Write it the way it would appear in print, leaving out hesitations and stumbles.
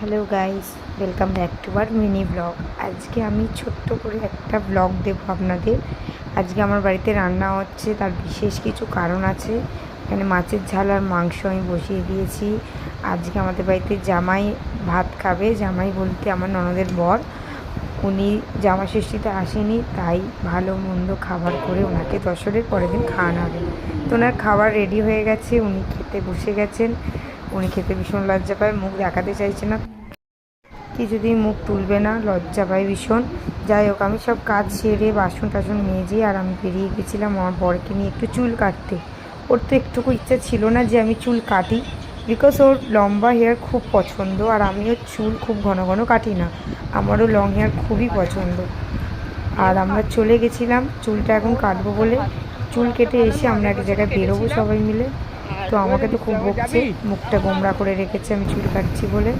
Hello guys, welcome back to our mini vlog. আজকে আমি ছোট্ট করে একটা ব্লগ দেবো আপনাদের। আজকে আমার বাড়িতে রান্না হচ্ছে, তার বিশেষ কিছু কারণ আছে। এখানে মাছের ঝাল আর মাংস আমি বসিয়ে দিয়েছি। আজকে আমাদের বাড়িতে জামাই ভাত খাবে। জামাই বলতে আমার ননদের বর। উনি জামা ষষ্ঠীতে আসেনি, তাই ভালো মন্দ খাবার করে ওনাকে দশরের পরের দিন খাওয়ানো হবে। তো ওনার খাবার রেডি হয়ে গেছে, উনি খেতে বসে গেছেন। উনি খেতে ভীষণ লজ্জা পায়, মুখ দেখাতে চাইছে না, কিছুদিন মুখ তুলবে না, লজ্জা পায় ভীষণ। যাই হোক, আমি সব কাজ সেরে বাসন টাসন মেজে আর আমি বেরিয়ে গেছিলাম আমার বরকে নিয়ে একটু চুল কাটতে। ওর তো একটুকু ইচ্ছা ছিল না যে আমি চুল কাটি, বিকজ ওর লম্বা হেয়ার খুব পছন্দ, আর আমিও চুল খুব ঘন ঘন কাটি না, আমারও লং হেয়ার খুবই পছন্দ। আর আমরা চলে গেছিলাম চুলটা এখন কাটবো বলে। চুল কেটে এসে আমরা এক জায়গায় বেরোবো সবাই মিলে। তো আমাকে তো খুব বকছে, মুখটা গোমড়া করে রেখেছে আমি চুল কাটছি বলে।